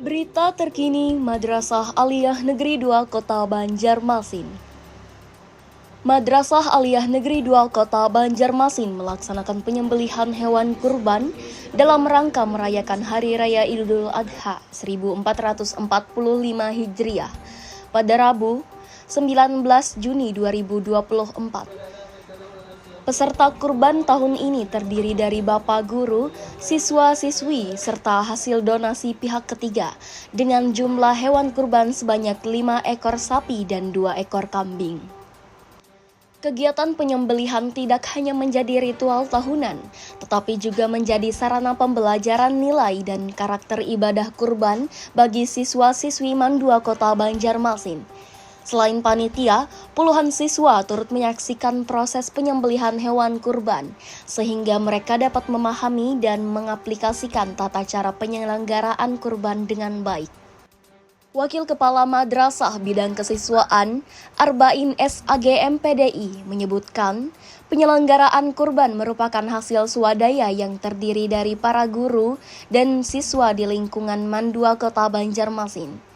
Berita terkini Madrasah Aliyah Negeri 2 Kota Banjarmasin. Madrasah Aliyah Negeri 2 Kota Banjarmasin melaksanakan penyembelihan hewan kurban dalam rangka merayakan Hari Raya Idul Adha 1445 Hijriah pada Rabu 19 Juni 2024. Peserta kurban tahun ini terdiri dari bapak guru, siswa-siswi, serta hasil donasi pihak ketiga dengan jumlah hewan kurban sebanyak 5 ekor sapi dan 2 ekor kambing. Kegiatan penyembelihan tidak hanya menjadi ritual tahunan, tetapi juga menjadi sarana pembelajaran nilai dan karakter ibadah kurban bagi siswa-siswi Mandua Kota Banjarmasin. Selain panitia, puluhan siswa turut menyaksikan proses penyembelihan hewan kurban, sehingga mereka dapat memahami dan mengaplikasikan tata cara penyelenggaraan kurban dengan baik. Wakil Kepala Madrasah Bidang Kesiswaan Arba'in SAGM PDI menyebutkan, penyelenggaraan kurban merupakan hasil swadaya yang terdiri dari para guru dan siswa di lingkungan Mandua Kota Banjarmasin.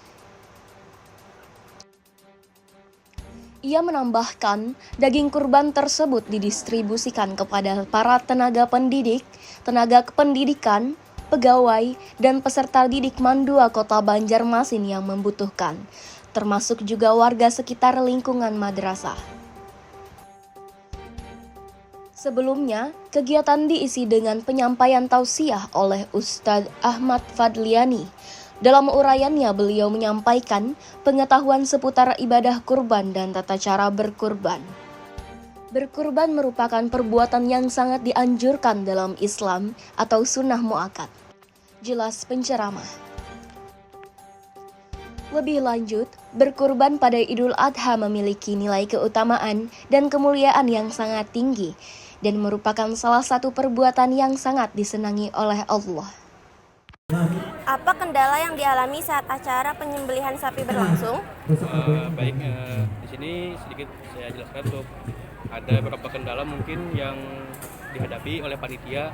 Ia menambahkan, daging kurban tersebut didistribusikan kepada para tenaga pendidik, tenaga kependidikan, pegawai, dan peserta didik Mandua Kota Banjarmasin yang membutuhkan, termasuk juga warga sekitar lingkungan madrasah. Sebelumnya, kegiatan diisi dengan penyampaian tausiah oleh Ustadz Ahmad Fadliani. Dalam uraiannya, beliau menyampaikan pengetahuan seputar ibadah kurban dan tata cara berkurban. Berkurban merupakan perbuatan yang sangat dianjurkan dalam Islam atau sunnah muakkad. Jelas penceramah. Lebih lanjut, berkurban pada Idul Adha memiliki nilai keutamaan dan kemuliaan yang sangat tinggi dan merupakan salah satu perbuatan yang sangat disenangi oleh Allah. Apa kendala yang dialami saat acara penyembelihan sapi berlangsung? Di sini sedikit saya jelaskan untuk ada beberapa kendala mungkin yang dihadapi oleh panitia,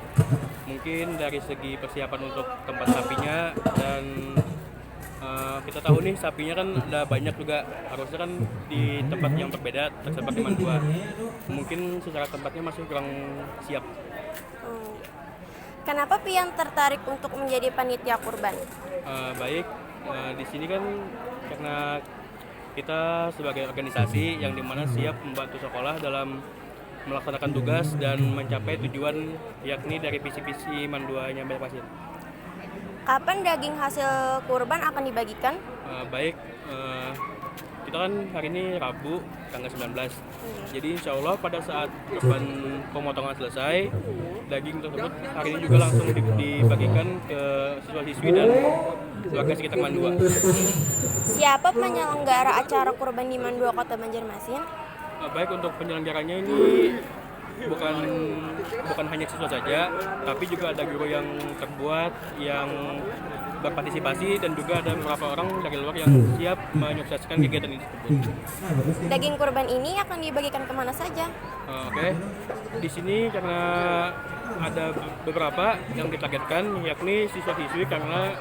mungkin dari segi persiapan untuk tempat sapinya dan kita tahu nih sapinya kan udah banyak juga, harusnya kan di tempat yang berbeda tersebar di Mandua. Mungkin secara tempatnya masih kurang siap. Kenapa Pian tertarik untuk menjadi panitia kurban? Di sini kan karena kita sebagai organisasi yang dimana siap membantu sekolah dalam melaksanakan tugas dan mencapai tujuan yakni dari visi-visi Manduanya Banjarmasin. Kapan daging hasil kurban akan dibagikan? Kita kan hari ini Rabu tanggal 19. Jadi insya Allah pada saat kurban pemotongan selesai, daging tersebut hari ini juga langsung dibagikan ke siswa-siswi dan warga sekitar Mandua. Siapa penyelenggara acara kurban di Mandua Kota Banjarmasin? Baik, untuk penyelenggaranya ini bukan hanya siswa saja, tapi juga ada guru yang terbuat, yang berpartisipasi, dan juga ada beberapa orang dari luar yang siap menyukseskan kegiatan ini tersebut. Daging kurban ini akan dibagikan kemana saja? Di sini karena ada beberapa yang ditargetkan, yakni siswa-siswi karena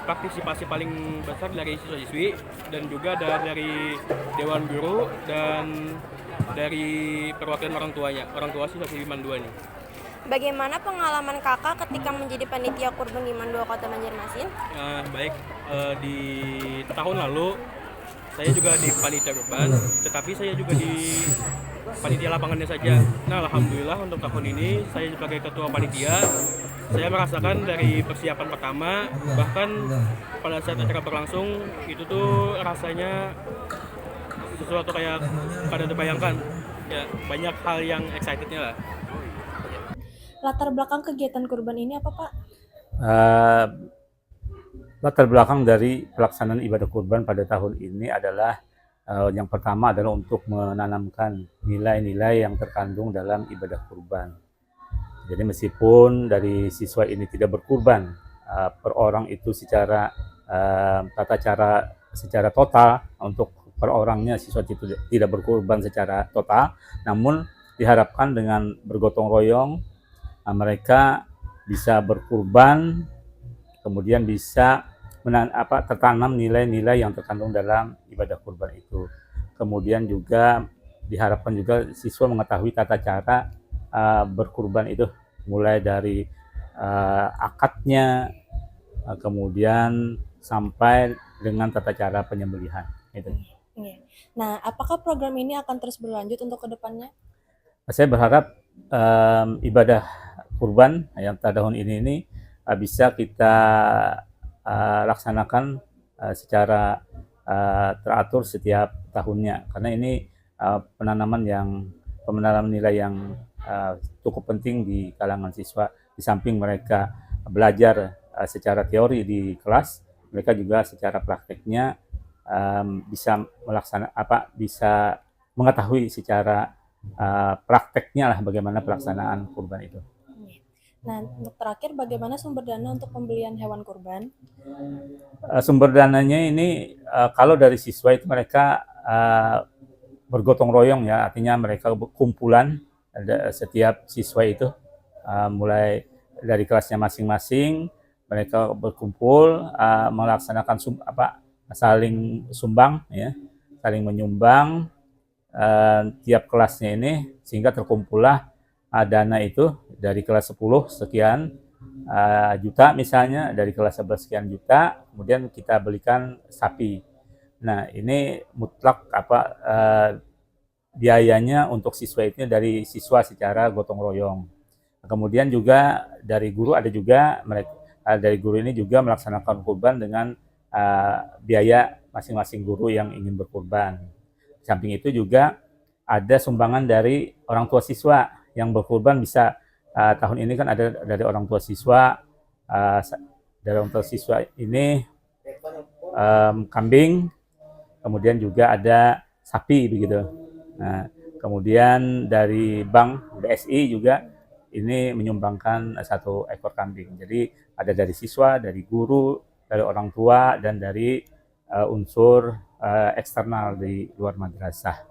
partisipasi paling besar dari siswa-siswi, dan juga ada dari Dewan Guru dan dari perwakilan orang tua siswa-siswi Mandua ini. Bagaimana pengalaman kakak ketika menjadi panitia kurban di Mandua Kota Banjarmasin? Di tahun lalu saya juga di panitia kurban, tetapi saya juga di panitia lapangannya saja. Nah, alhamdulillah untuk tahun ini saya sebagai ketua panitia, saya merasakan dari persiapan pertama, bahkan pada saat acara berlangsung itu tuh rasanya sesuatu kayak pada terbayangkan. Ya, banyak hal yang excitednya lah. Latar belakang kegiatan kurban ini apa, Pak? Latar belakang dari pelaksanaan ibadah kurban pada tahun ini adalah yang pertama adalah untuk menanamkan nilai-nilai yang terkandung dalam ibadah kurban. Jadi meskipun dari siswa ini tidak berkurban per orang itu secara tata cara secara total, untuk per orangnya siswa itu tidak berkurban secara total, namun diharapkan dengan bergotong royong mereka bisa berkurban, kemudian bisa tertanam nilai-nilai yang terkandung dalam ibadah kurban itu. Kemudian juga diharapkan juga siswa mengetahui tata cara berkurban itu, mulai dari akadnya, kemudian sampai dengan tata cara penyembelihan. Itu. Iya. Nah, apakah program ini akan terus berlanjut untuk kedepannya? Saya berharap ibadah kurban yang tahun ini bisa kita laksanakan secara teratur setiap tahunnya, karena ini penanaman nilai yang cukup penting di kalangan siswa. Di samping mereka belajar secara teori di kelas, mereka juga secara prakteknya bisa bisa mengetahui secara prakteknya lah bagaimana pelaksanaan kurban itu. Nah, untuk terakhir, bagaimana sumber dana untuk pembelian hewan kurban? Sumber dananya ini kalau dari siswa itu mereka bergotong royong ya, artinya mereka kumpulan setiap siswa itu mulai dari kelasnya masing-masing, mereka berkumpul melaksanakan saling sumbang ya, saling menyumbang tiap kelasnya ini, sehingga terkumpullah dana itu dari kelas 10 sekian juta misalnya, dari kelas 11 sekian juta, kemudian kita belikan sapi. Nah, ini mutlak biayanya untuk siswa itu dari siswa secara gotong royong. Kemudian juga dari guru ada juga dari guru ini juga melaksanakan kurban dengan biaya masing-masing guru yang ingin berkurban. Di samping itu juga ada sumbangan dari orang tua siswa yang berkurban. Bisa tahun ini kan ada dari orang tua siswa, ini kambing, kemudian juga ada sapi begitu. Nah, kemudian dari Bank BSI juga ini menyumbangkan 1 ekor kambing. Jadi ada dari siswa, dari guru, dari orang tua, dan dari unsur eksternal di luar madrasah.